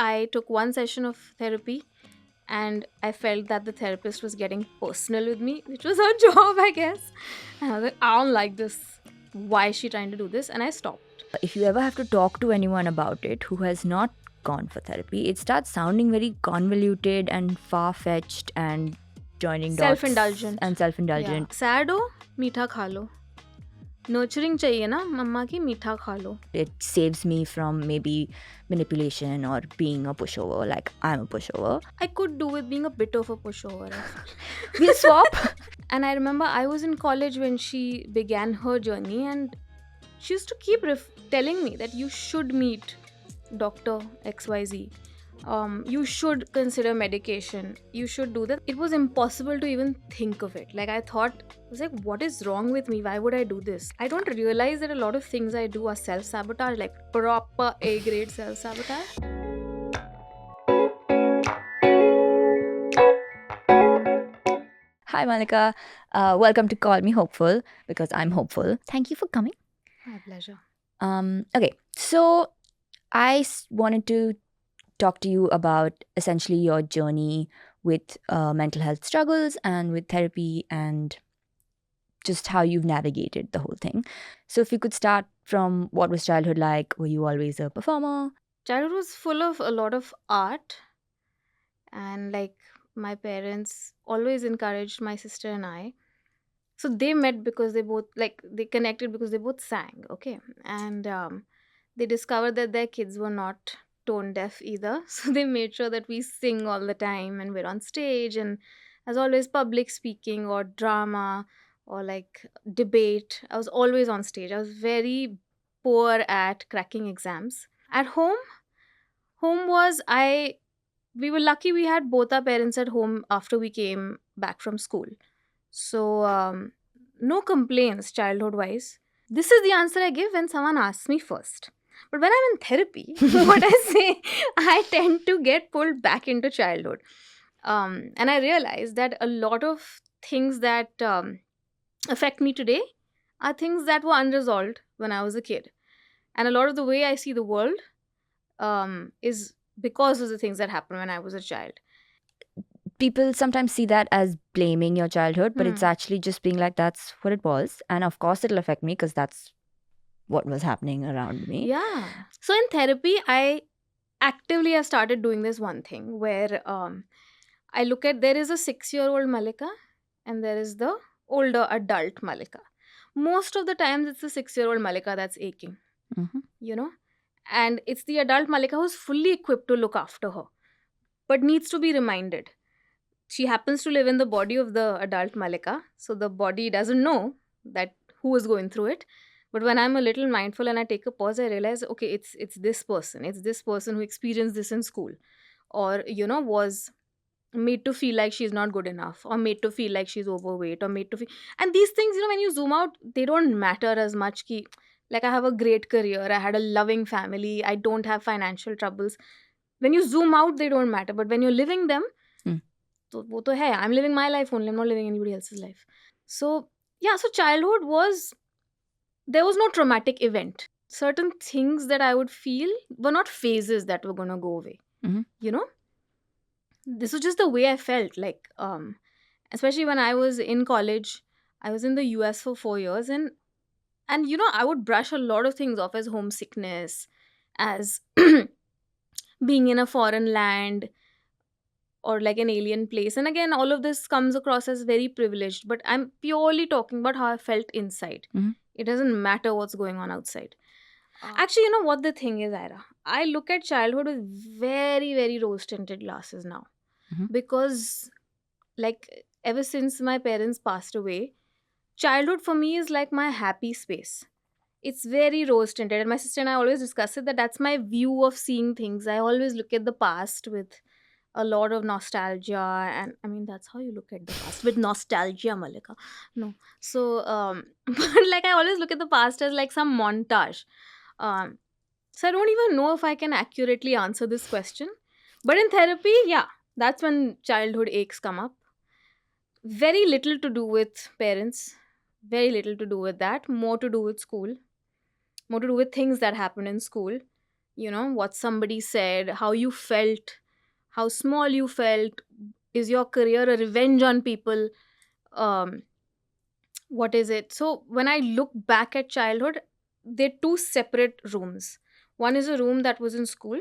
I took one session of therapy and I felt that the therapist was getting personal with me, which was her job, I guess. And I was like, I don't like this. Why is she trying to do this? And I stopped. If you ever have to talk to anyone about it who has not gone for therapy, it starts sounding very convoluted and far fetched and joining Self dots indulgent. and self Yeah. indulgent. Sad ho, मीठा खा लो. Nurturing चाहिए ना मम्मा की मीठा खा लो. It saves me from maybe manipulation or being a pushover, like I'm a pushover. I could do with being a bit of a pushover. We'll swap. And I remember I was in college when she began her journey, and she used to keep telling me that you should meet Dr. XYZ. You should consider medication. You should do that. It was impossible to even think of it. Like, I thought, I was like, what is wrong with me? Why would I do this? I don't realize that a lot of things I do are self sabotage, like proper A grade self sabotage. Hi, Mallika. Welcome to Call Me Hopeful, because I'm hopeful. Thank you for coming. My pleasure. Okay, so I wanted to talk to you about essentially your journey with mental health struggles and with therapy and just how you've navigated the whole thing. So if you could start from what was childhood like? Were you always a performer? Childhood was full of a lot of art, and like my parents always encouraged my sister and I. So they met because they connected because they both sang, okay? And they discovered that their kids were not tone deaf either. So they made sure that we sing all the time and we're on stage. And as always, public speaking or drama or like debate, I was always on stage. I was very poor at cracking exams. At home was I we were lucky we had both our parents at home after we came back from school. So, no complaints childhood wise. This is the answer I give when someone asks me first. But when I'm in therapy, what I say, I tend to get pulled back into childhood. And I realize that a lot of things that affect me today are things that were unresolved when I was a kid. And a lot of the way I see the world is because of the things that happened when I was a child. People sometimes see that as blaming your childhood, but it's Hmm. actually just being like, that's what it was. And of course, it'll affect me because that's what was happening around me. Yeah. So in therapy, I actively have started doing this one thing where I look at there is a 6-year-old Mallika and there is the older adult Mallika. Most of the times, it's the 6-year-old Mallika that's aching, Mhm. you know, and it's the adult Mallika who's fully equipped to look after her, but needs to be reminded. She happens to live in the body of the adult Mallika, so the body doesn't know that who is going through it. But when I'm a little mindful and I take a pause, I realize, okay, it's this person. It's this person who experienced this in school, or was made to feel like she's not good enough, or made to feel like she's overweight, or made to feel. And these things, when you zoom out, they don't matter as much. Like, I have a great career, I had a loving family, I don't have financial troubles. When you zoom out, they don't matter. But when you're living them, Mm. तो वो तो है, I'm living my life only, I'm not living anybody else's life. So yeah, so childhood there was no traumatic event. Certain things that I would feel were not phases that were gonna go away. Mhm. You know, this was just the way I felt. Like, especially when I was in college, I was in the US for 4 years, and I would brush a lot of things off as homesickness, as being in a foreign land or like an alien place. And again, all of this comes across as very privileged, but I'm purely talking about how I felt inside. Mhm. It doesn't matter what's going on outside. Actually, you know what the thing is, Ira? I look at childhood with very, very rose tinted glasses now. Mhm. Because, like, ever since my parents passed away, childhood for me is like my happy space. It's very rose tinted. And my sister and I always discuss it that that's my view of seeing things. I always look at the past with a lot of nostalgia, and I mean that's how you look at the past, with nostalgia, Mallika. No. So but like I always look at the past as like some montage. So I don't even know if I can accurately answer this question. But in therapy, yeah, that's when childhood aches come up. Very little to do with parents, very little to do with that, more to do with school, more to do with things that happen in school. what somebody said, how you felt, how small you felt. Is your career a revenge on people? um what is it? So when I look back at childhood, they're two separate rooms. One is a room that was in school,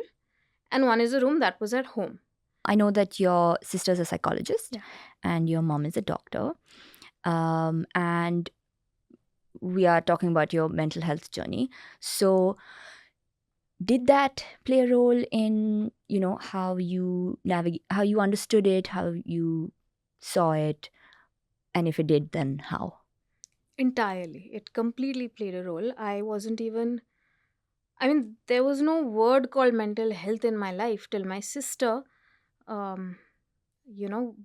and one is a room that was at home. I know that your sister's a psychologist Yeah. and your mom is a doctor. And we are talking about your mental health journey. So, did that play a role in, how you navigate, how you understood it, how you saw it? And if it did, then how? Entirely. It completely played a role. I wasn't even, I mean, there was no word called mental health in my life till my sister, um,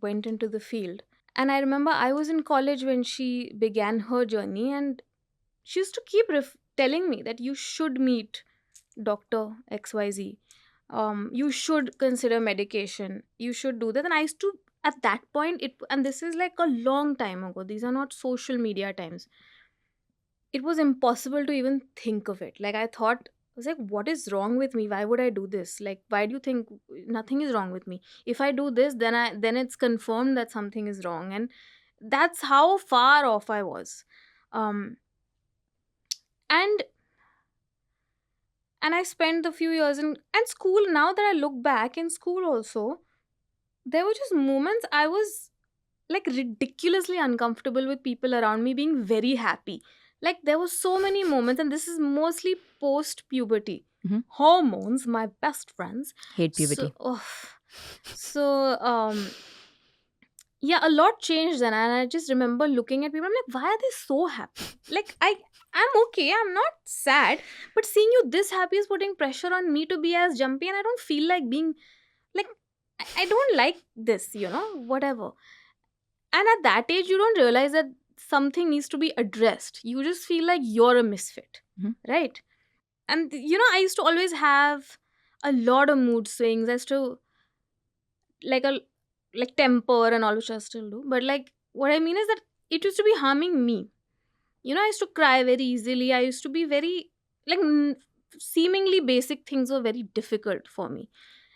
went into the field. And I remember I was in college when she began her journey, and she used to keep telling me that you should meet Dr. XYZ. You should consider medication. You should do that. And I used to, at that point, and this is like a long time ago, these are not social media times. It was impossible to even think of it. Like, I thought, I was like, what is wrong with me? Why would I do this? Like, why do you think nothing is wrong with me? If I do this, then it's confirmed that something is wrong. And that's how far off I was. Um, and and I spent the few years in and school. Now that I look back in school also, there were just moments I was like ridiculously uncomfortable with people around me being very happy. Like, there were so many moments, and this is mostly post puberty. Hmm. Hormones, my best friends. Hate So, puberty. so yeah, a lot changed then, and I just remember looking at people. I'm like, why are they so happy? Like, I'm okay. I'm not sad, but seeing you this happy is putting pressure on me to be as jumpy, and I don't feel like being like. I don't like this, whatever. And at that age, you don't realize that something needs to be addressed. You just feel like you're a misfit, Mhm. right? And I used to always have a lot of mood swings as to like a like temper and all, which I still do. But like, what I mean is that it used to be harming me. I used to cry very easily. I used to be very like seemingly basic things were very difficult for me.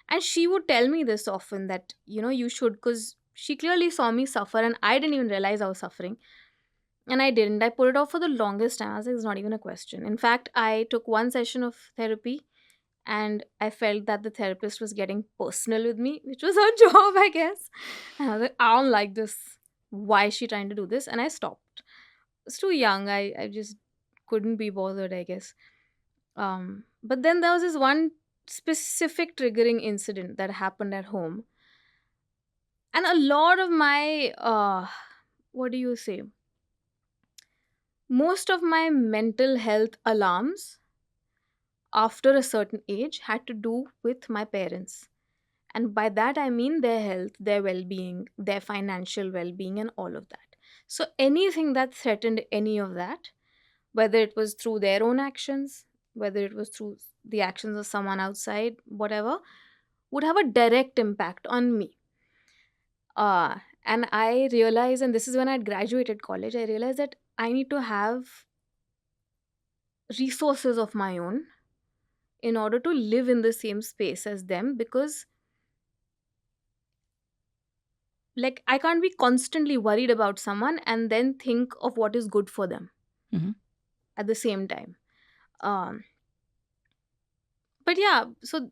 And she would tell me this often that you should, because she clearly saw me suffer, and I didn't even realize I was suffering. And I didn't. I put it off for the longest time. I was like, it's not even a question. In fact, I took one session of therapy, and I felt that the therapist was getting personal with me, which was her job, I guess. And I was like, I don't like this. Why is she trying to do this? And I stopped. I was too young. I just couldn't be bothered, I guess. But then there was this one specific triggering incident that happened at home. And a lot of my, what do you say? Most of my mental health alarms after a certain age had to do with my parents. And by that, I mean their health, their well being, their financial well being, and all of that. So anything that threatened any of that, whether it was through their own actions, whether it was through the actions of someone outside, whatever, would have a direct impact on me. And I realized, and this is when I'd graduated college, I realized that I need to have resources of my own in order to live in the same space as them, because like I can't be constantly worried about someone and then think of what is good for them Mhm. at the same time. um but yeah, so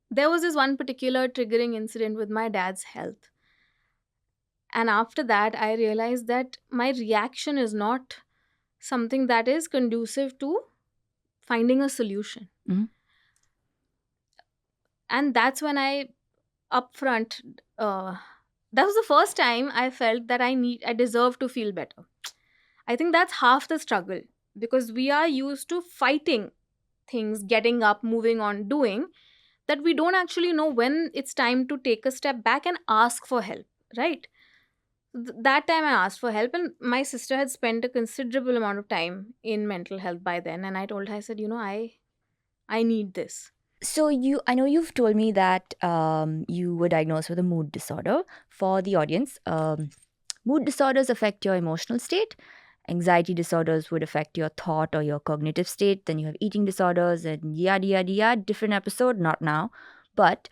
there was this one particular triggering incident with my dad's health, and after that I realized that my reaction is not something that is conducive to finding a solution. Mhm. And that's when I upfront, that was the first time I felt that I deserve to feel better. I think that's half the struggle, because we are used to fighting things, getting up, moving on, doing, that we don't actually know when it's time to take a step back and ask for help, right? That time I asked for help, and my sister had spent a considerable amount of time in mental health by then, and I told her, I said, I need this. So I know you've told me that you were diagnosed with a mood disorder. For the audience, mood disorders affect your emotional state, Anxiety disorders would affect your thought or your cognitive state. Then you have eating disorders and yada yada yada. Different episode, not now. But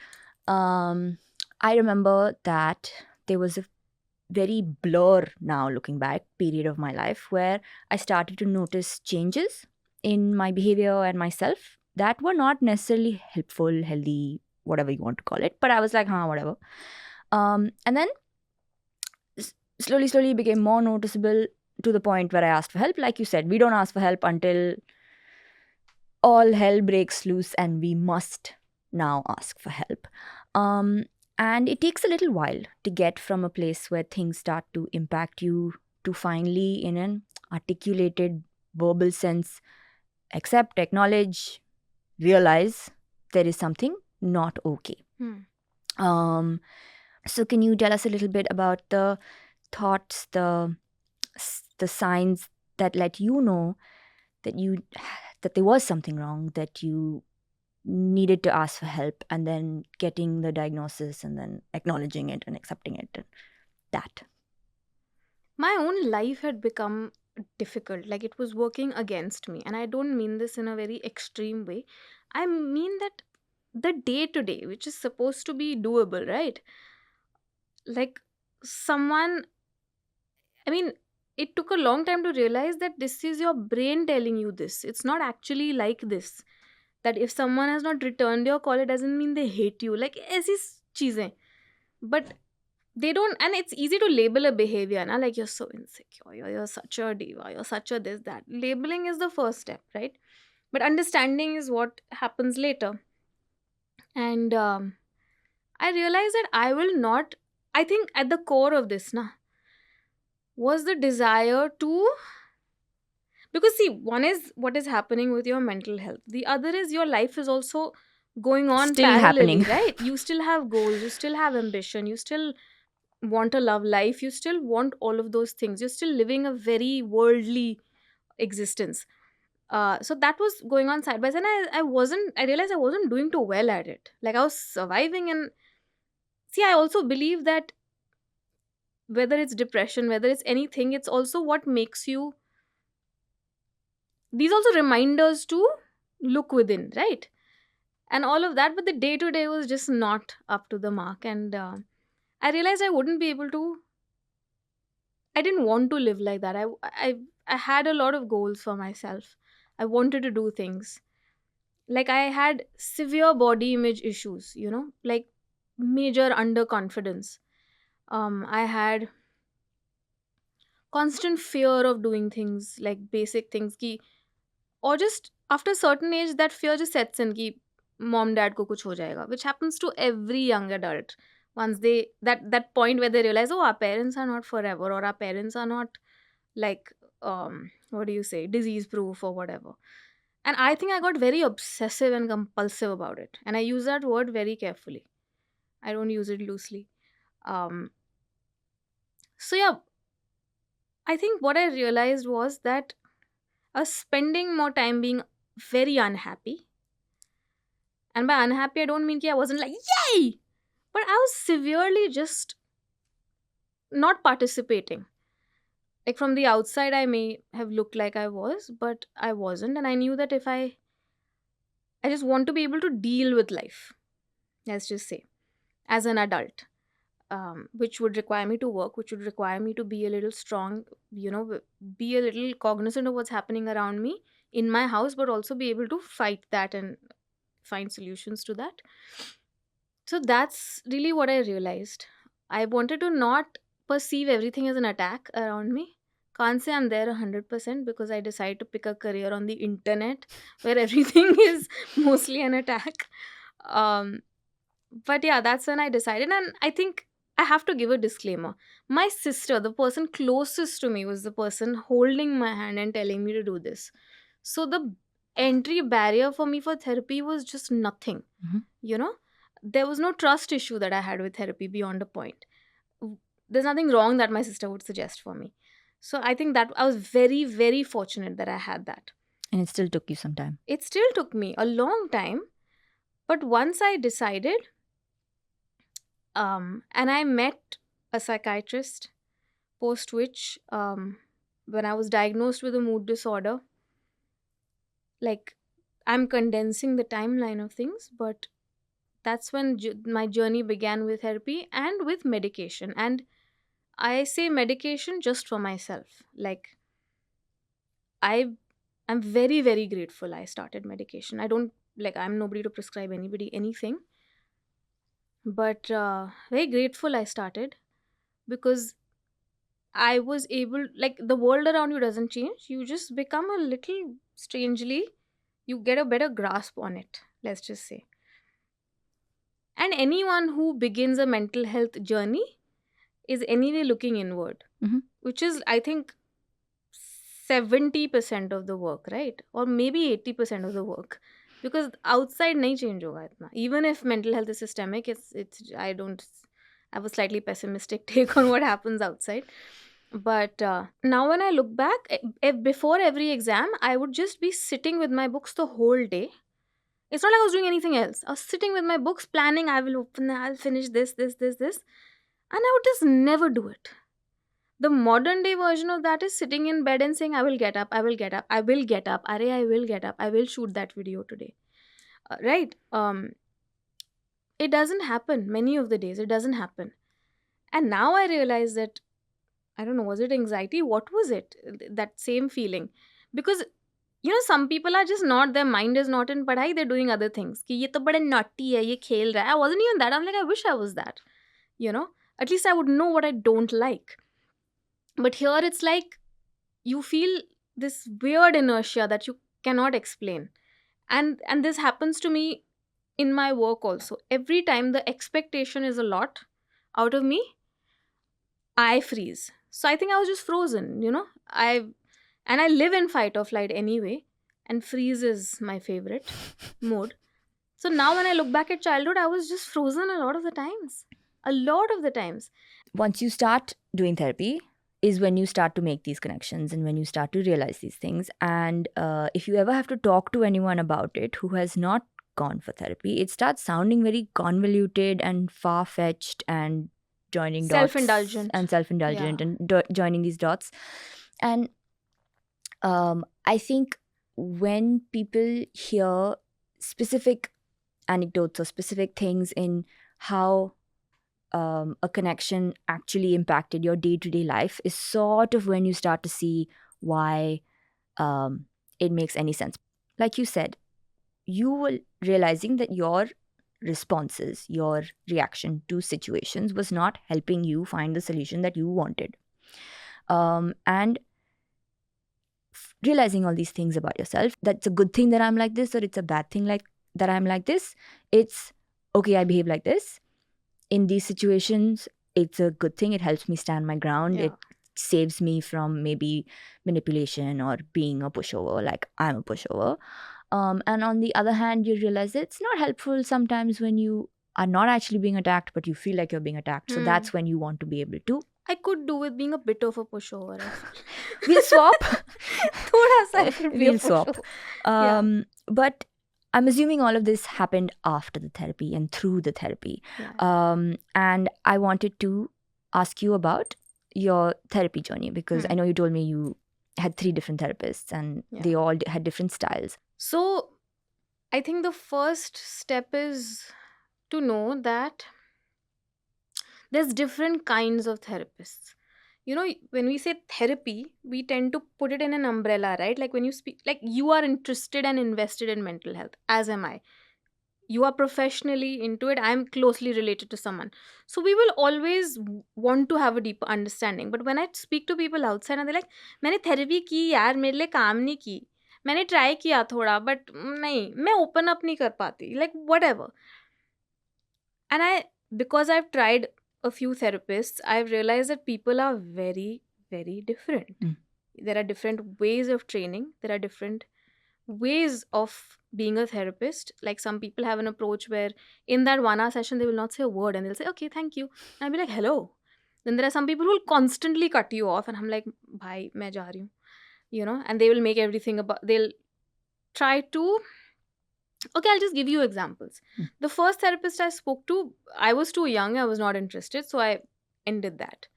um, I remember that there was a very blur, now looking back, period of my life where I started to notice changes in my behavior and myself that were not necessarily helpful, healthy, whatever you want to call it. But I was like, huh, whatever. And then slowly became more noticeable to the point where I asked for help. Like you said, we don't ask for help until all hell breaks loose and we must now ask for help. Um, and it takes a little while to get from a place where things start to impact you to finally, in an articulated verbal sense, accept, acknowledge, realize there is something not okay. Hmm. Um, so, can you tell us a little bit about the thoughts, the signs that let you know that that there was something wrong, that you needed to ask for help, and then getting the diagnosis and then acknowledging it and accepting it, and that. My own life had become difficult, like it was working against me. And I don't mean this in a very extreme way. I mean that the day to day, which is supposed to be doable, right? Like someone, I mean, it took a long time to realize that this is your brain telling you this. It's not actually like this. That if someone has not returned your call, it doesn't mean they hate you. Like, ऐसी चीजें. But they don't, and it's easy to label a behavior, na? Like, you're so insecure, you're such a diva, you're such a this, that. Labeling is the first step, right? But understanding is what happens later. And I realized that I will not, I think at the core of this, na, was the desire to, because see, one is what is happening with your mental health, the other is your life is also going on Still happening. parallelly, right? You still have goals, you still have ambition, you still want a love life, you still want all of those things, you're still living a very worldly existence. So that was going on side by side, and I realized I wasn't doing too well at it. Like I was surviving. And see, I also believe that whether it's depression, whether it's anything, it's also what makes you, these also reminders to look within, right? And all of that. But the day to day was just not up to the mark. And I realized I wouldn't be able to, I didn't want to live like that. I had a lot of goals for myself. I wanted to do things. Like I had severe body image issues, like major underconfidence. I had constant fear of doing things, like basic things ki, or just after a certain age that fear just sets in ki mom dad ko kuch ho jayega, which happens to every young adult. Once they, that point where they realize, oh, our parents are not forever, or our parents are not like, what do you say, disease proof or whatever. And I think I got very obsessive and compulsive about it, and I use that word very carefully. I don't use it loosely. um so yeah, I think what I realized was that I was spending more time being very unhappy. And by unhappy, I don't mean that I wasn't like yay, but I was severely just not participating. Like from the outside I may have looked like I was, but I wasn't. And I knew that if I just want to be able to deal with life, let's just say, as an adult, which would require me to work, which would require me to be a little strong, be a little cognizant of what's happening around me in my house, but also be able to fight that and find solutions to that. So that's really what I realized. I wanted to not perceive everything as an attack around me. Can't say I'm there 100% because I decided to pick a career on the internet where everything is mostly an attack. Um, but yeah, that's when I decided. And I think I have to give a disclaimer. My sister, the person closest to me, was the person holding my hand and telling me to do this. So the entry barrier for me for therapy was just nothing. Mhm. You know, there was no trust issue that I had with therapy beyond a point. There's nothing wrong that my sister would suggest for me. So I think that I was very, very fortunate that I had that. And it still took you some time. It still took me a long time, but once I decided, and I met a psychiatrist, post which, when I was diagnosed with a mood disorder, like, I'm condensing the timeline of things, but that's when my journey began with therapy and with medication. And I say medication just for myself. Like, I I'm very, very grateful I started medication. I don't, like, I'm nobody to prescribe anybody anything, but very grateful I started, because I was able, like, the world around you doesn't change. You just become a little strangely, you get a better grasp on it, let's just say. And anyone who begins a mental health journey is anyway looking inward, Mhm. which is, I think, 70% of the work, right? Or maybe 80% of the work. Because outside nahi change hoga itna. Even if mental health is systemic, I have a slightly pessimistic take on what happens outside. But now when I look back, before every exam, I would just be sitting with my books the whole day. It's not like I was doing anything else. I was sitting with my books, planning, I will open, I'll finish this. And I would just never do it. The modern day version of that is sitting in bed and saying, I will get up, I will get up, I will get up, Are, I will get up, I will shoot that video today. Right? It doesn't happen many of the days. It doesn't happen. And now I realize that, I don't know, was it anxiety? What was it? That same feeling. Because, some people are just not, their mind is not in padhai, they're doing other things. Ki ye to bada naughty hai, ye khel raha hai. I wasn't even that. I'm like, I wish I was that. You know? At least I would know what I don't like. But here it's like, you feel this weird inertia that you cannot explain. And this happens to me in my work also. Every time the expectation is a lot out of me, I freeze. So I think I was just frozen, I live in fight or flight anyway, and freeze is my favorite mode. So now when I look back at childhood, I was just frozen a lot of the times. A lot of the times. Once you start doing therapy is when you start to make these connections and when you start to realize these things. And if you ever have to talk to anyone about it who has not gone for therapy, it starts sounding very convoluted and far-fetched and joining dots Self-indulgent. and self-indulgent Yeah. and joining these dots. And I think when people hear specific anecdotes or specific things in how a connection actually impacted your day-to-day life is sort of when you start to see why it makes any sense. Like you said, you were realizing that your responses, your reaction to situations was not helping you find the solution that you wanted. And realizing all these things about yourself, that's a good thing that I'm like this, or it's a bad thing like that I'm like this. It's okay, I behave like this. In these situations, it's a good thing. It helps me stand my ground. Yeah. It saves me from maybe manipulation or being a pushover, like I'm a pushover. And on the other hand, you realize that it's not helpful sometimes when you are not actually being attacked, but you feel like you're being attacked. So Hmm. that's when you want to be able to. I could do with being a bit of a pushover. We'll swap. Thoda sa I could be a We'll swap. pushover. Yeah. But I'm assuming all of this happened after the therapy and through the therapy. Yeah. And I wanted to ask you about your therapy journey because I know you told me you had 3 different therapists and Yeah. they all had different styles. So I think the first step is to know that there's different kinds of therapists. When we say therapy, we tend to put it in an umbrella, right? Like when you speak, like you are interested and invested in mental health, as am I. You are professionally into it. I'm closely related to someone. So we will always want to have a deeper understanding. But when I speak to people outside and they're like, मैंने therapy की यार, मेरे लिए काम नहीं की. मैंने try किया थोड़ा, but नहीं, मैं open up नहीं कर पाती. Like whatever. And because I've tried a few therapists, I've realized that people are very, very different. There are different ways of training. There are different ways of being a therapist. Like some people have an approach where in that 1 hour session they will not say a word and they'll say, okay, thank you. And I'll be like, hello. Then there are some people who will constantly cut you off and I'm like, bhai, main ja rahi hu. And they will make everything about, they'll try to, okay, I'll just give you examples. The first therapist I spoke to, I was too young, I was not interested, so I ended that.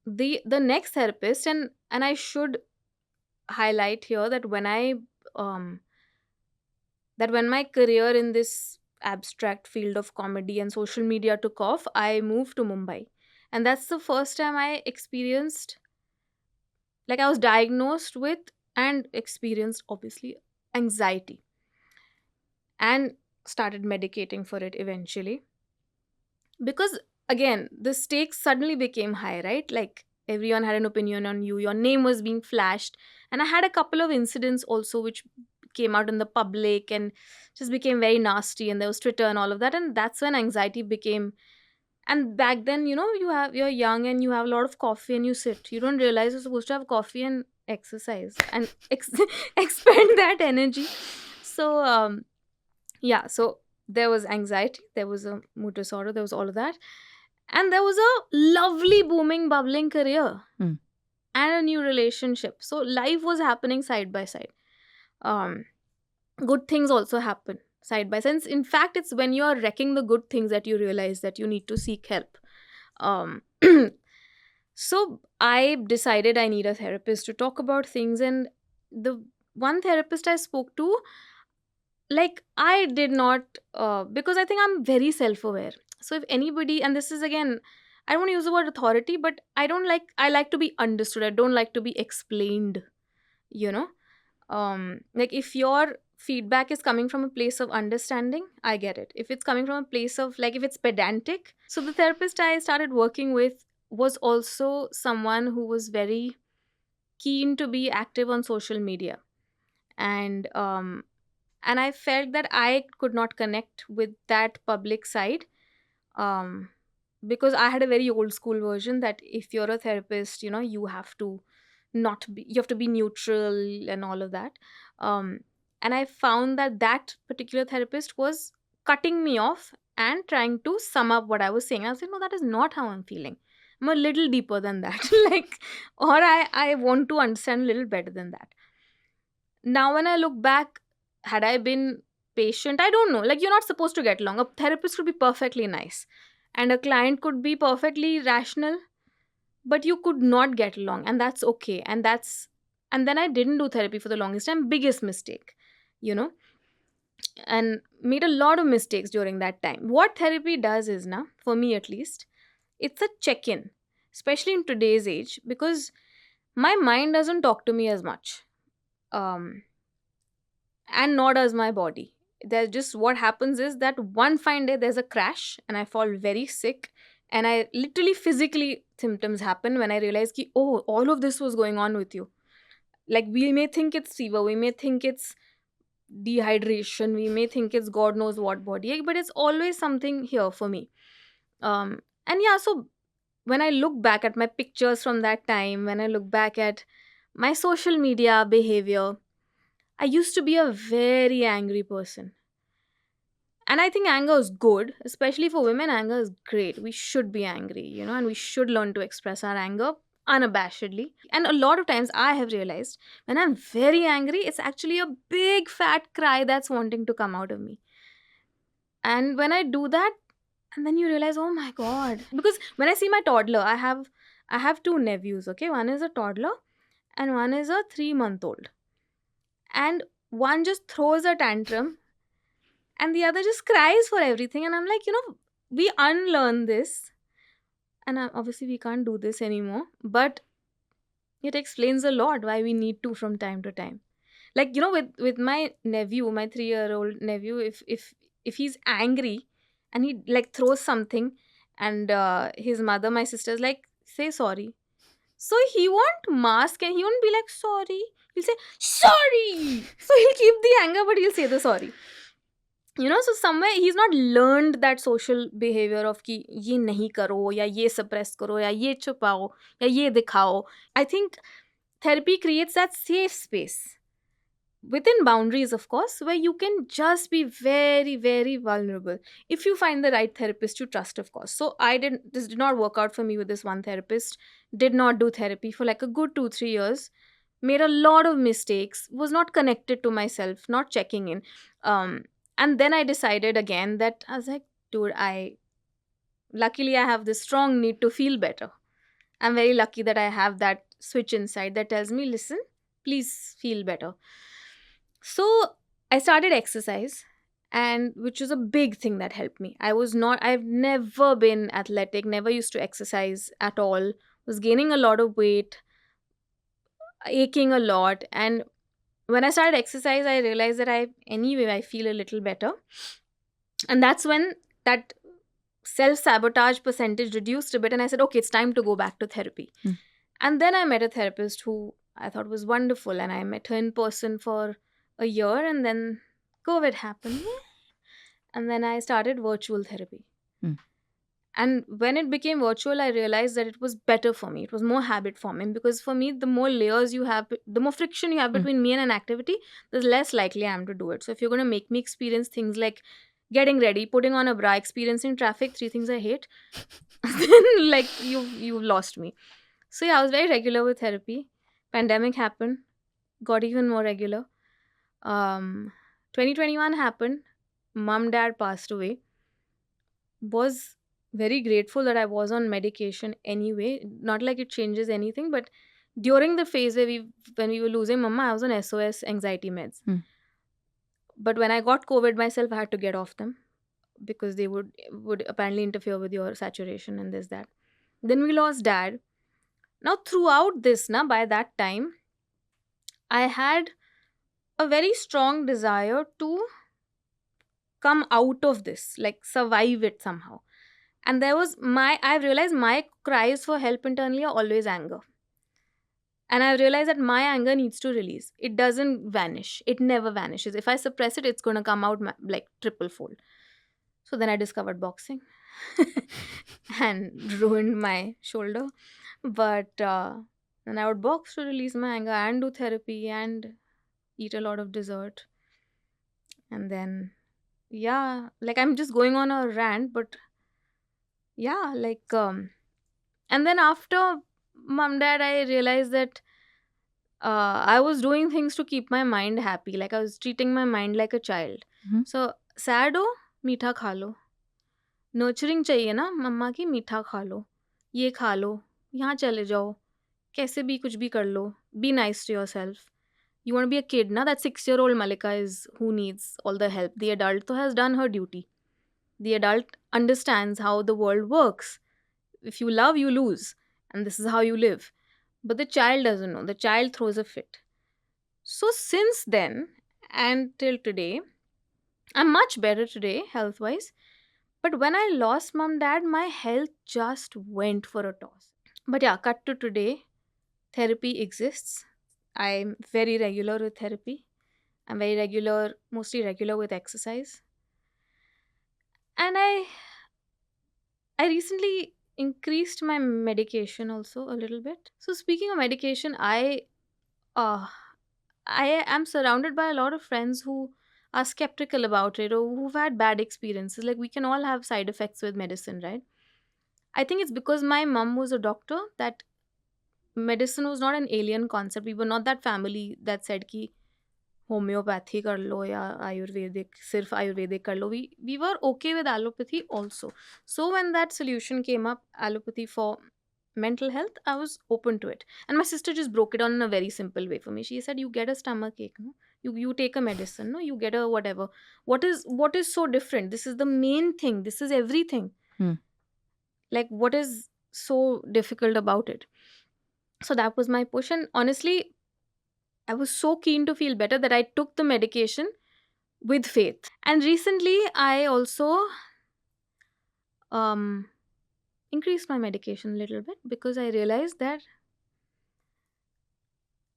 The next therapist, and I should highlight here that um when my career in this abstract field of comedy and social media took off, I moved to Mumbai. And that's the first time I experienced, like, I was diagnosed with and experienced, obviously, anxiety, and started medicating for it eventually. Because, again, the stakes suddenly became high, right? Like, everyone had an opinion on you, your name was being flashed. And I had a couple of incidents also which came out in the public and just became very nasty, and there was Twitter and all of that, and that's when anxiety became. And back then, you're young and you have a lot of coffee and you sit, you don't realize you're supposed to have coffee and exercise and expend that energy. So yeah, so there was anxiety, there was a mood disorder, there was all of that, and there was a lovely booming bubbling career Mm. and a new relationship. So life was happening side by side. um Good things also happen side by side. In fact, it's when you are wrecking the good things that you realize that you need to seek help. um so I decided I need a therapist to talk about things, and the one therapist I spoke to, like, I did not, because I think I'm very self aware. So if anybody, and this is again, I don't want to use the word authority, but I like to be understood, I don't like to be explained, you know. Like, if your feedback is coming from a place of understanding, I get it. If it's coming from a place of, like, if it's pedantic. So the therapist I started working with was also someone who was very keen to be active on social media. And I felt that I could not connect with that public side, um because I had a very old school version that if you're a therapist, you have to not be, you have to be neutral and all of that. um and I found that that particular therapist was cutting me off and trying to sum up what I was saying. I was like, no, that is not how I'm feeling. I'm a little deeper than that. Like, or I want to understand a little better than that. Now when I look back, had I been patient, I don't know, like, you're not supposed to get along. A therapist could be perfectly nice and a client could be perfectly rational, but you could not get along, and that's okay. And then I didn't do therapy for the longest time, biggest mistake, you know and made a lot of mistakes during that time. What therapy does is, now, for me at least, it's a check-in, especially in today's age, because my mind doesn't talk to me as much. um and nor does my body. There's just, what happens is that one fine day there's a crash and I fall very sick, and I literally physically symptoms happen when I realize ki, oh, all of this was going on with you. Like, we may think it's fever, we may think it's dehydration, we may think it's god knows what body ache, but it's always something here for me. And yeah, so when I look back at my pictures from that time, when I look back at my social media behavior, I used to be a very angry person. And I think anger is good, especially for women. Anger is great. We should be angry, and we should learn to express our anger unabashedly. And a lot of times I have realized when I'm very angry, it's actually a big fat cry that's wanting to come out of me. And when I do that, and then you realize, oh my God. Because when I see my toddler, I have two nephews, okay? One is a toddler and one is a 3-month old. And one just throws a tantrum and the other just cries for everything, and I'm like, we unlearn this, and obviously we can't do this anymore, but it explains a lot why we need to from time to time. Like, with my nephew, my 3-year-old nephew, if he's angry and he, like, throws something, and his mother, my sister's like, say sorry. So he won't mask and he won't be like sorry, he'll say sorry. So he'll keep the anger, but he'll say the sorry. So somewhere he's not learned that social behavior of कि ये नहीं करो या ये suppress करो या ये छुपाओ या ये दिखाओ. I think therapy creates that safe space within boundaries, of course, where you can just be very, very vulnerable if you find the right therapist you trust, of course. So this did not work out for me with this one therapist. Did not do therapy for like a good 2-3 years. Made a lot of mistakes, was not connected to myself, not checking in. um and then I decided again that I was like, dude, I luckily I have this strong need to feel better. I'm very lucky that I have that switch inside that tells me, listen, please feel better. So I started exercise, and which was a big thing that helped me. I've never been athletic, never used to exercise at all, was gaining a lot of weight, aching a lot. And when I started exercise, I realized that I feel a little better. And that's when that self sabotage percentage reduced a bit. And I said, okay, it's time to go back to therapy. Mm. And then I met a therapist who I thought was wonderful. And I met her in person for a year. And then COVID happened. And then I started virtual therapy. Mm. And when it became virtual, I realized that it was better for me. It was more habit forming, because for me, the more layers you have, the more friction you have Mm. between me and an activity, the less likely I am to do it. So if you're going to make me experience things like getting ready, putting on a bra, experiencing traffic, three things I hate, then like you've lost me. So yeah, I was very regular with therapy. Pandemic happened, got even more regular. 2021 happened. Mom, dad passed away. Was very grateful that I was on medication anyway. Not like it changes anything, but during the phase when we were losing mama, I was on SOS anxiety meds. Mm. But when I got COVID myself, I had to get off them because they would apparently interfere with your saturation and this that. Then we lost dad. Now throughout this, na by that time, I had a very strong desire to come out of this, like survive it somehow. And I've realized my cries for help internally are always anger. And I've realized that my anger needs to release. It doesn't vanish. It never vanishes. If I suppress it, it's going to come out like triple fold. So then I discovered boxing and ruined my shoulder. But then I would box to release my anger and do therapy and eat a lot of dessert. And then, yeah, like I'm just going on a rant, but yeah, like, and then after mom, dad, I realized that I was doing things to keep my mind happy. Like I was treating my mind like a child. Mhm. So sad हो मीठा खा लो, nurturing चाहिए ना मम्मा की मीठा खा लो, ये खा लो, यहाँ चले जाओ, कैसे भी कुछ भी कर लो, be nice to yourself. You want to be a kid, na? That 6-year-old Malika is who needs all the help. The adult has done her duty. The adult understands how the world works. If you love, you lose, and this is how you live. But the child doesn't know. The child throws a fit. So since then and till today, I'm much better today health wise. But when I lost mom dad, my health just went for a toss. But yeah, cut to today, therapy exists. I'm very regular with therapy. I'm very regular, mostly regular with exercise. And I recently increased my medication also a little bit. So speaking of medication, uh I am surrounded by a lot of friends who are skeptical about it or who've had bad experiences. Like we can all have side effects with medicine, right? I think it's because my mom was a doctor that medicine was not an alien concept. We were not that family that said ki homeopathy कर लो या आयुर्वेदिक सिर्फ आयुर्वेदिक कर लो we were okay with allopathy also so when that solution came up allopathy for mental health, I was open to it. And my sister just broke it down in a very simple way for me. She said, you get a stomach ache, no? You take a medicine, no? You get a whatever. What is so different? This is the main thing. This is everything. Hmm. Like what is so difficult about it? So that was my push. And honestly, I was so keen to feel better that I took the medication with faith. And recently, I also um, increased my medication a little bit because I realized that.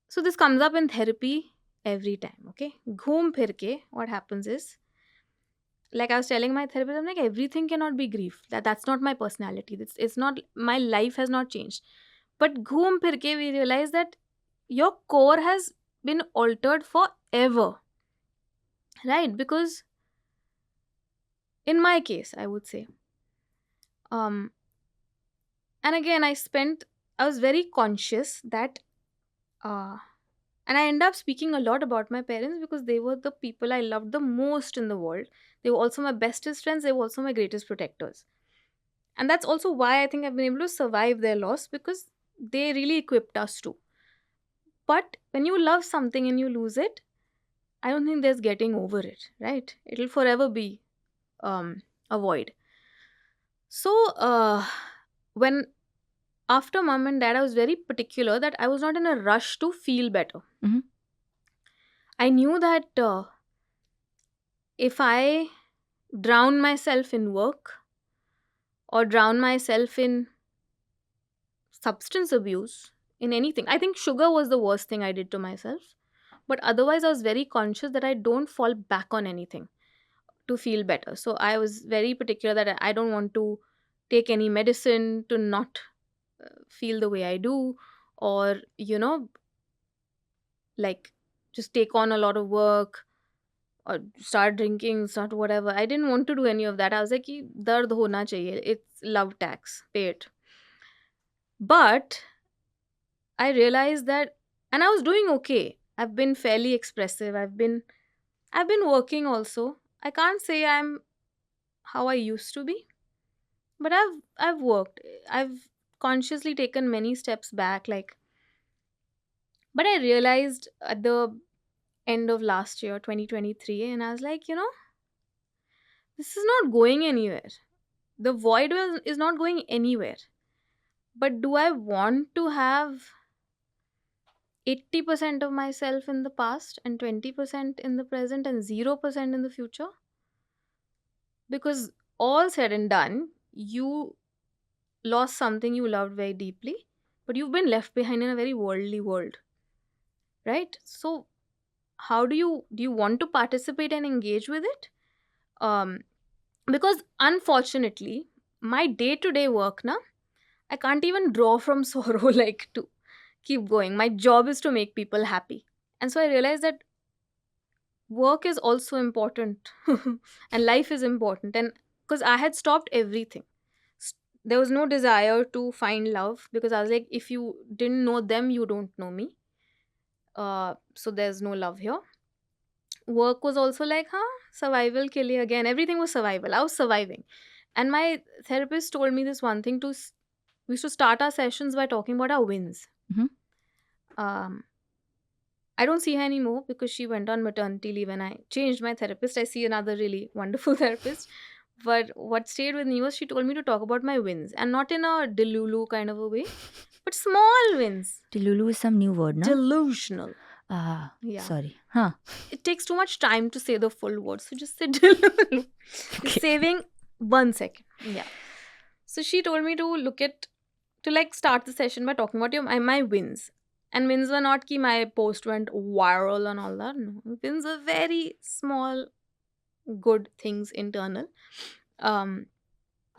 So, this comes up in therapy every time, okay? Ghoom phir ke, what happens is, like I was telling my therapist, I'm like, everything cannot be grief. That's not my personality. It's not, my life has not changed. But ghoom phir ke, we realize that your core has been altered forever, right? Because in my case, I would say, um and again I was very conscious that uh and I ended up speaking a lot about my parents because they were the people I loved the most in the world. They were also my bestest friends, they were also my greatest protectors. And that's also why I think I've been able to survive their loss, because they really equipped us to. But when you love something and you lose it, I don't think there's getting over it, right? It'll forever be a void. So, when after mom and dad, I was very particular that I was not in a rush to feel better. Mhm. I knew that if I drown myself in work or drown myself in substance abuse, in anything, I think sugar was the worst thing I did to myself. But otherwise, I was very conscious that I don't fall back on anything to feel better. So I was very particular that I don't want to take any medicine to not feel the way I do, or, like just take on a lot of work or start drinking, start whatever. I didn't want to do any of that. I was like, "Ki dard hona chahiye. It's love tax. Pay it." But I realized that, and I was doing okay. I've been fairly expressive. I've been working also. I can't say I'm how I used to be, but I've worked. I've consciously taken many steps back, like, but I realized at the end of last year, 2023, and I was like, this is not going anywhere. The void is not going anywhere. But do I want to have 80% of myself in the past and 20% in the present and 0% in the future? Because all said and done, you lost something you loved very deeply, but you've been left behind in a very worldly world, right? So how do you want to participate and engage with it? Um because unfortunately, my day-to-day work now, I can't even draw from sorrow like to keep going. My job is to make people happy. And so I realized that work is also important and life is important. And because I had stopped everything, S- there was no desire to find love, because I was like, if you didn't know them, you don't know me. So there's no love here. Work was also like, survival ke liye, again, everything was survival. I was surviving. And my therapist told me this one thing, we used to start our sessions by talking about our wins. Mhm. um I don't see her anymore because she went on maternity leave and I changed my therapist. I see another really wonderful therapist. But what stayed with me was she told me to talk about my wins, and not in a delulu kind of a way, but small wins. Delulu is some new word, na? Delusional. Ah, Yeah. sorry. Huh. It takes too much time to say the full word. So just say delulu. You're Okay. saving 1 second. Yeah. So she told me to like start the session by talking about my wins. And wins were not ki my post went viral and all that. No. Wins were very small, good things internal. Um,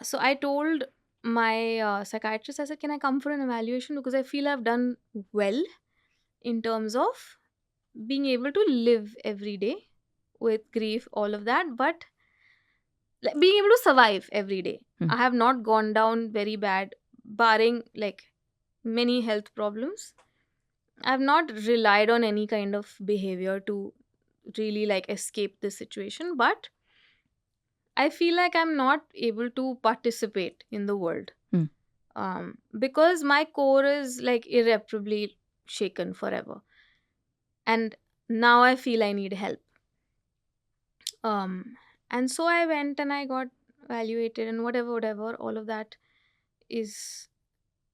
so I told my psychiatrist, I said, can I come for an evaluation? Because I feel I've done well in terms of being able to live every day with grief, all of that, but like, being able to survive every day. Hmm. I have not gone down very bad, barring like many health problems. I've not relied on any kind of behavior to really like escape this situation, but I feel like I'm not able to participate in the world, Hmm. because my core is like irreparably shaken forever, and now I feel I need help. Um, and so I went and I got evaluated and whatever, all of that is,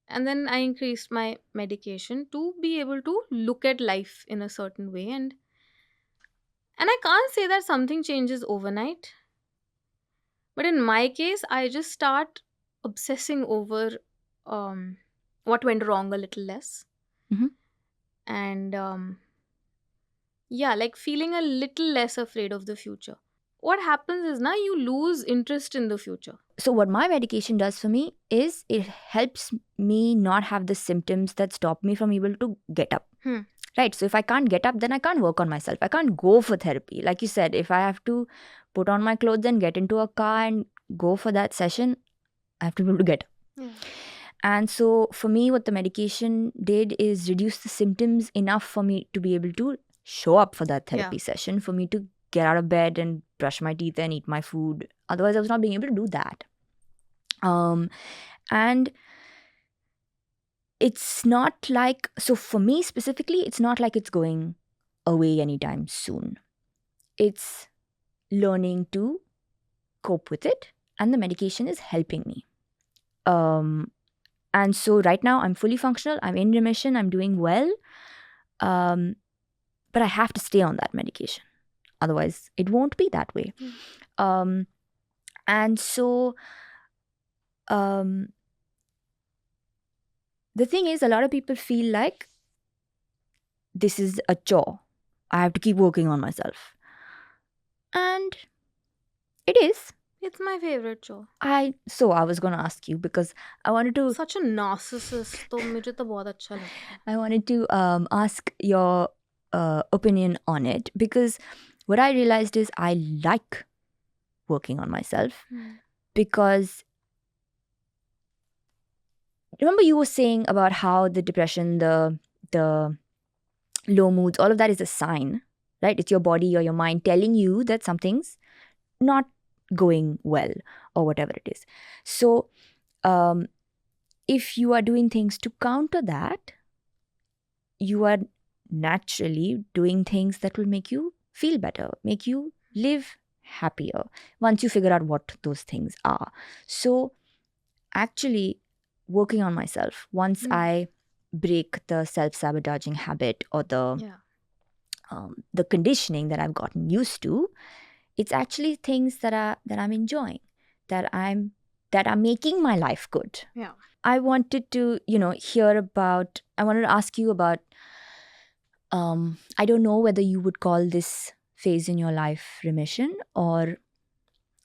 and then I increased my medication to be able to look at life in a certain way, and I can't say that something changes overnight, but in my case, I just start obsessing over um, what went wrong a little less, Mhm. and yeah, like feeling a little less afraid of the future. What happens is now you lose interest in the future. So, what my medication does for me is it helps me not have the symptoms that stop me from able to get up. Hmm. Right. So, if I can't get up, then I can't work on myself. I can't go for therapy. Like you said, if I have to put on my clothes and get into a car and go for that session, I have to be able to get up. Yeah. And so, for me, what the medication did is reduce the symptoms enough for me to be able to show up for that therapy session, for me to get out of bed and brush my teeth and eat my food. Otherwise, I was not being able to do that. um, and it's not like, so for me specifically, it's not like it's going away anytime soon. It's learning to cope with it, and the medication is helping me. um, and so right now I'm fully functional, I'm in remission, I'm doing well. um, but I have to stay on that medication, otherwise it won't be that way. Mm. um, and so um, the thing is, a lot of people feel like this is a chore, I have to keep working on myself, and it is. It's my favorite show. I was going to ask you because I wanted to Such a narcissist, तो मुझे तो बहुत अच्छा लगता है. ask your opinion on it, because what I realized is I like working on myself, Hmm. because remember you were saying about how the depression, the low moods, all of that is a sign, right? It's your body or your mind telling you that something's not going well or whatever it is. So um, if you are doing things to counter that, you are naturally doing things that will make you feel better, make you live happier once you figure out what those things are. So, actually, working on myself, once Hmm. I break the self sabotaging habit or Yeah. the conditioning that I've gotten used to, it's actually things that I'm enjoying, that are making my life good. Yeah. I wanted to, I wanted to ask you about, I don't know whether you would call this phase in your life remission, or,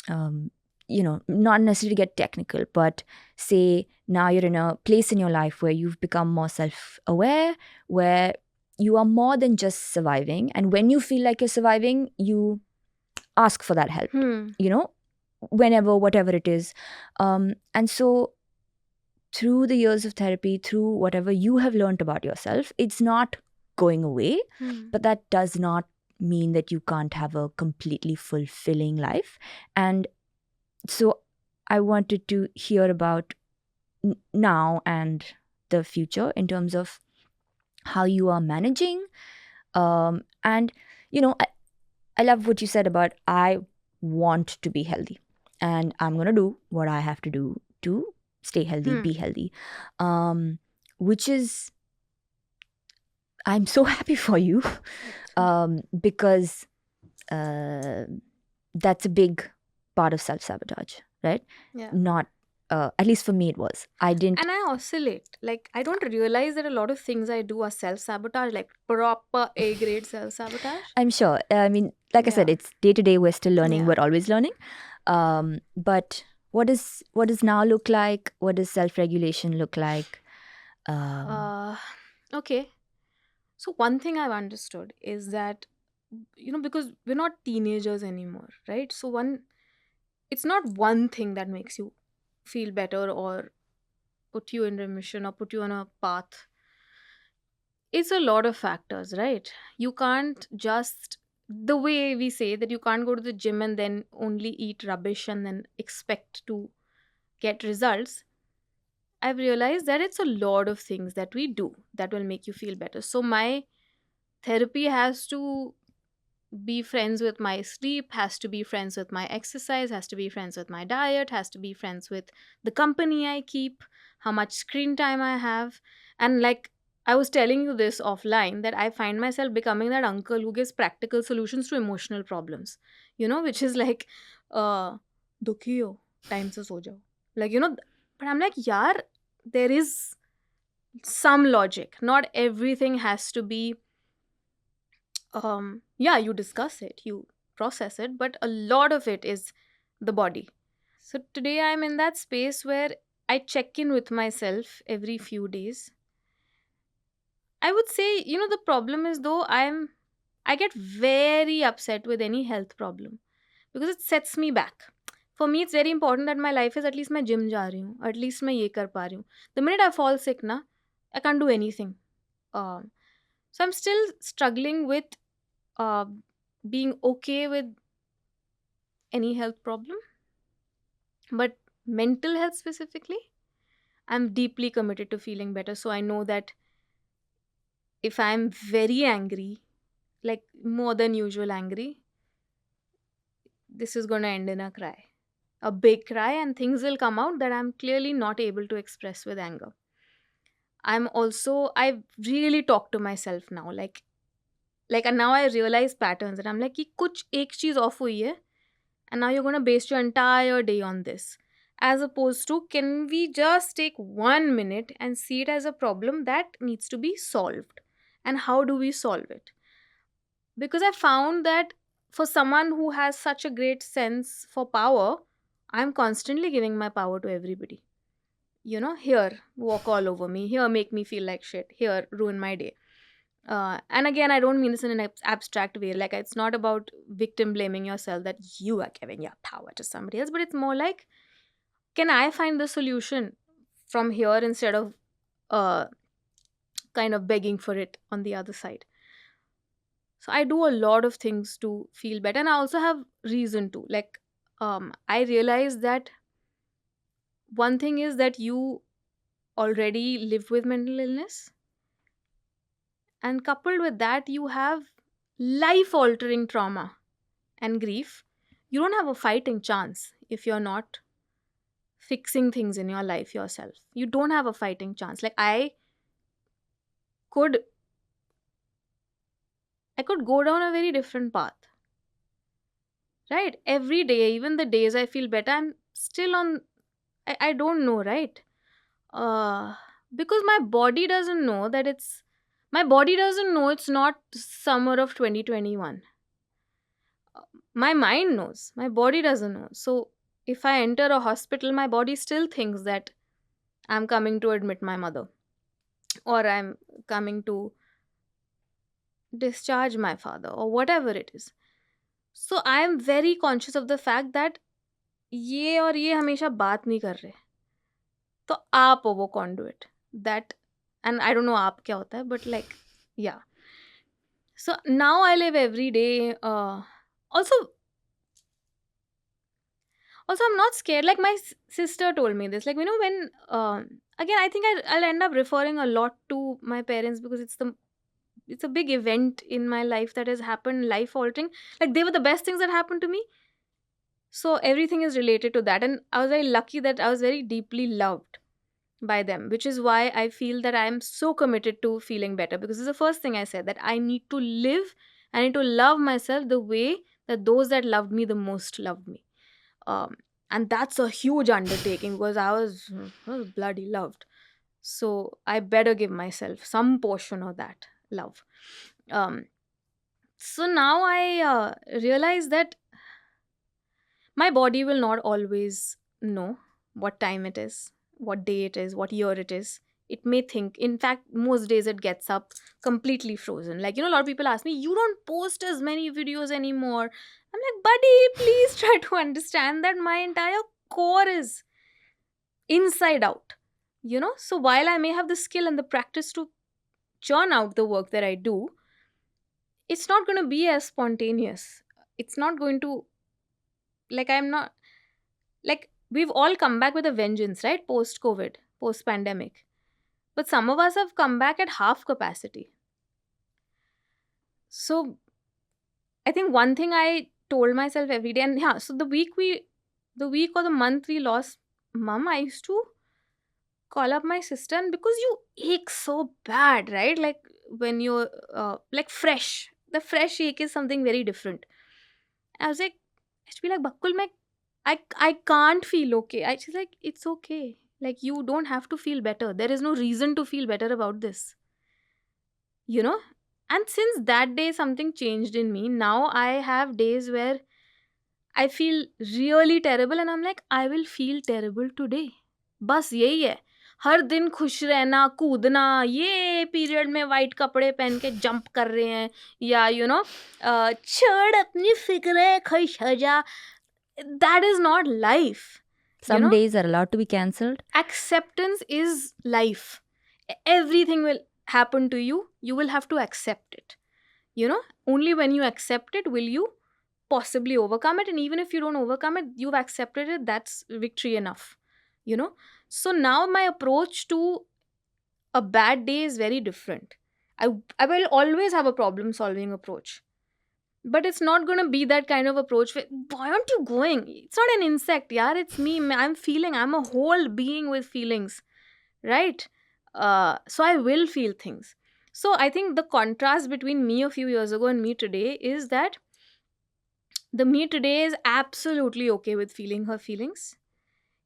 not necessarily get technical, but say now you're in a place in your life where you've become more self aware, where you are more than just surviving. And when you feel like you're surviving, you ask for that help, Hmm. whenever, whatever it is. And so, through the years of therapy, through whatever you have learned about yourself, it's not going away, Hmm. but that does not mean that you can't have a completely fulfilling life. And so I wanted to hear about now and the future in terms of how you are managing. And, I love what you said about I want to be healthy, and I'm going to do what I have to do to stay healthy, Hmm. be healthy. Which is, I'm so happy for you, because uh, that's a big part of self sabotage, right? Yeah. Not, at least for me, it was. I didn't, And I oscillate. Like, I don't realize that a lot of things I do are self sabotage, like proper A grade self sabotage. I'm sure. I mean, like I said, Yeah. it's day to day, we're still learning, Yeah. we're always learning. But what does now look like? What does self regulation look like? Um, Uh, okay. So, one thing I've understood is that, because we're not teenagers anymore, right? So, it's not one thing that makes you feel better or put you in remission or put you on a path. It's a lot of factors, right? You can't just, the way we say that you can't go to the gym and then only eat rubbish and then expect to get results. I've realized that it's a lot of things that we do that will make you feel better. So my therapy has to be friends with my sleep, has to be friends with my exercise, has to be friends with my diet, has to be friends with the company I keep, how much screen time I have. And like I was telling you this offline, that I find myself becoming that uncle who gives practical solutions to emotional problems, which is like, dukhi ho, time se so jao. Like, but I'm like, yaar, there is some logic. Not everything has to be, yeah, you discuss it, you process it, but a lot of it is the body. So today I'm in that space where I check in with myself every few days. I would say, the problem is, though, I get very upset with any health problem because it sets me back. For me, it's very important that my life is at least मैं gym जा रही हूँ, at least मैं ये कर पा रही हूँ. The minute I fall sick ना, I can't do anything. So I'm still struggling with uh, being okay with any health problem. But mental health specifically, I'm deeply committed to feeling better. So I know that if I'm very angry, like more than usual angry, this is going to end in a cry, a big cry, and things will come out that I'm clearly not able to express with anger. I really talk to myself now, and now I realize patterns, and I'm like कि कुछ एक चीज off हुई है, and now you're going to base your entire day on this, as opposed to, can we just take 1 minute and see it as a problem that needs to be solved, and how do we solve it? Because I found that for someone who has such a great sense for power, I'm constantly giving my power to everybody. Here, walk all over me, here, make me feel like shit, here, ruin my day. And again, I don't mean this in an abstract way. Like, it's not about victim blaming yourself that you are giving your power to somebody else, but it's more like, can I find the solution from here instead of uh, kind of begging for it on the other side? So I do a lot of things to feel better, and I also have reason to. I realize that one thing is that you already live with mental illness, and coupled with that, you have life altering trauma and grief. You don't have a fighting chance if you're not fixing things in your life yourself. You don't have a fighting chance. Like, could I could go down a very different path, right? Every day, even the days I feel better, I'm still on. I don't know, right? uh because my body doesn't know it's not summer of 2021. My mind knows, my body doesn't know. So if I enter a hospital, my body still thinks that I'm coming to admit my mother, or I'm coming to discharge my father, or whatever it is. So I am very conscious of the fact that ये और ये हमेशा बात नहीं कर रहे, तो आप हो वो conduit that. And I don't know आप क्या होता है, but like, yeah. So now I live every day. Also, I'm not scared. Like, my sister told me this. Like, when again, I think I'll end up referring a lot to my parents, because it's a big event in my life that has happened, life altering. Like, they were the best things that happened to me. So everything is related to that, and I was very lucky that I was very deeply loved by them, which is why I feel that I am so committed to feeling better, because it's the first thing I said, that I need to live, I need to love myself the way that those that loved me the most loved me. um, and that's a huge undertaking, because I was bloody loved. So I better give myself some portion of that love. um, so now I realize that my body will not always know what time it is, what day it is, what year it is. It may think, in fact, most days it gets up completely frozen. Like, a lot of people ask me, you don't post as many videos anymore. I'm like, buddy, please try to understand that my entire core is inside out. So while I may have the skill and the practice to churn out the work that I do, it's not going to be as spontaneous. It's not going to, like, I'm not, like, we've all come back with a vengeance, right? Post COVID, post pandemic. But some of us have come back at half capacity. So I think one thing I told myself every day, and yeah, so the week or the month we lost mom, I used to call up my sister, and because you ache so bad, right? Like, when you're like fresh, the fresh ache is something very different. I was like, I should be like, Bakul, I can't feel okay. She's like, it's okay. Like, you don't have to feel better. There is no reason to feel better about this. You know? And since that day, something changed in me. Now I have days where I feel really terrible, and I'm like, I will feel terrible today. बस यही है. हर दिन खुश रहना, कूदना, ये period में white कपड़े पहन के जंप कर रहे हैं, या छोड़ अपनी फिक्रें खुश हो जा. That is not life. you Some know days are allowed to be cancelled. Acceptance is life. Everything will happen to you, you will have to accept it. Only when you accept it will you possibly overcome it, and even if you don't overcome it, you've accepted it, that's victory enough, you know. So now my approach to a bad day is very different. I will always have a problem solving approach, but it's not going to be that kind of approach where, why aren't you going? It's not an insect, yeah, it's me. I'm feeling, I'm a whole being with feelings, right? So I will feel things. So I think the contrast between me a few years ago and me today is that the me today is absolutely okay with feeling her feelings,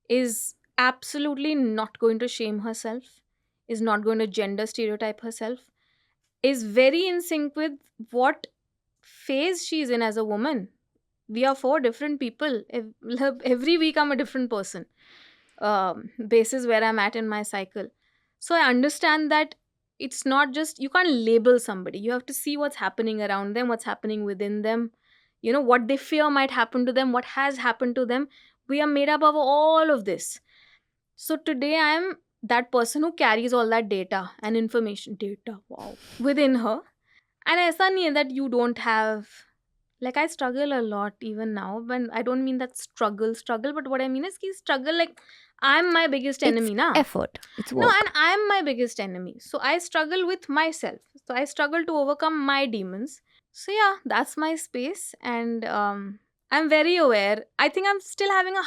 is absolutely not going to shame herself, is not going to gender stereotype herself, is very in sync with what phase she's in as a woman. We are four different people. Every week I'm a different person, basis where I'm at in my cycle. So I understand that it's not just, you can't label somebody. You have to see what's happening around them, what's happening within them, you know, what they fear might happen to them, what has happened to them. We are made up of all of this. So today I'm that person who carries all that data and information, data, wow, within her. And ऐसा नहीं है that you don't have, like I struggle a lot even now, when I don't mean that struggle, but what I mean is ki struggle, like I'm my biggest It's enemy na. effort. It's No, work. and I'm my biggest enemy. So I struggle with myself. So I struggle to overcome my demons. So yeah, that's my space, and I'm very aware. I think I'm still having a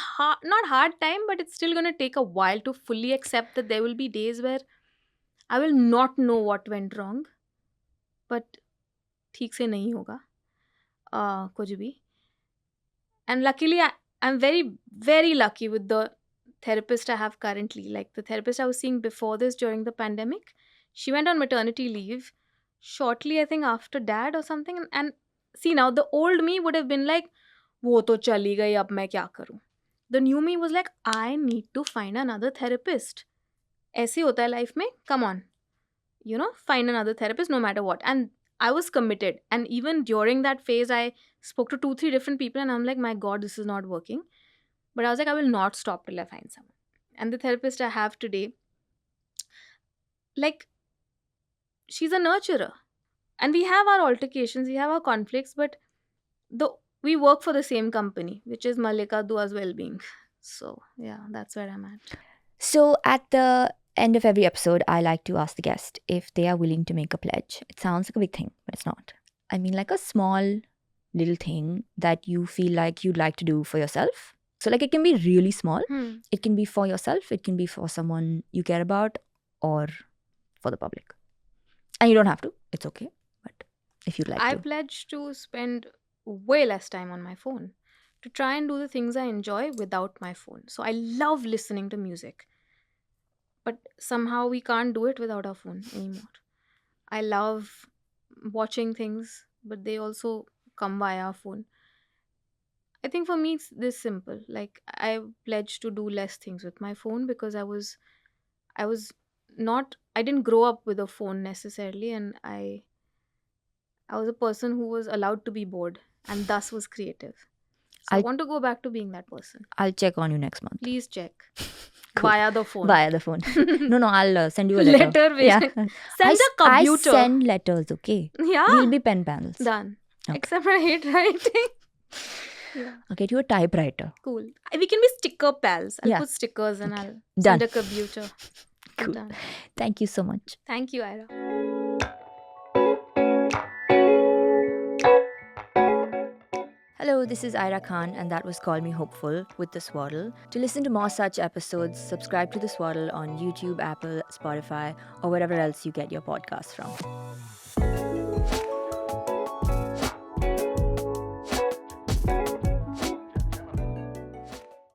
not hard time, but it's still gonna take a while to fully accept that there will be days where I will not know what went wrong, but ठीक से नहीं होगा कुछ भी. And luckily, I'm very, very lucky with the therapist I have currently. Like the therapist I was seeing before this during the pandemic, she went on maternity leave shortly, I think, after dad or something. And see, now the old me would have been like, वो तो चली गई, अब मैं क्या करूं? The new me was like, I need to find another therapist. ऐसे होता है life में, come on, you know, find another therapist no matter what. And I was committed. And even during that phase, I spoke to 2, 3 different people, and I'm like, my God, this is not working. But I was like, I will not stop till I find someone. And the therapist I have today, like, she's a nurturer. And we have our altercations, we have our conflicts, but the we work for the same company, which is Mallika Dua's Wellbeing. So yeah, that's where I'm at. So at the end of every episode, I like to ask the guest if they are willing to make a pledge. It sounds like a big thing, but it's not. I mean, like a small little thing that you feel like you'd like to do for yourself. So, like, it can be really small. It can be for yourself, it can be for someone you care about, or for the public. And you don't have to, it's okay. But if you'd like I to. pledge to spend way less time on my phone, to try and do the things I enjoy without my phone. So I love listening to music, but somehow we can't do it without our phone anymore. I love watching things, but they also come via our phone. I think for me it's this simple. Like I pledged to do less things with my phone because I was not, I didn't grow up with a phone necessarily, and I was a person who was allowed to be bored and thus was creative. So I I'll- want to go back to being that person. I'll check on you next month. Please check Cool. via the phone. Via the phone. No, I'll send you a letter. Letter Yeah. Send I a computer. send letters, okay? Yeah. We'll be pen pals. Done. Okay. Except I hate writing. Yeah. I'll get you a typewriter. Cool. We can be sticker pals. I'll Yeah. put stickers and Okay. I'll Done. send a computer. Cool. Done. Thank you so much. Thank you, Ira. Hello, this is Ira Khan, and that was Call Me Hopeful with The Swaddle. To listen to more such episodes, subscribe to The Swaddle on YouTube, Apple, Spotify, or wherever else you get your podcasts from.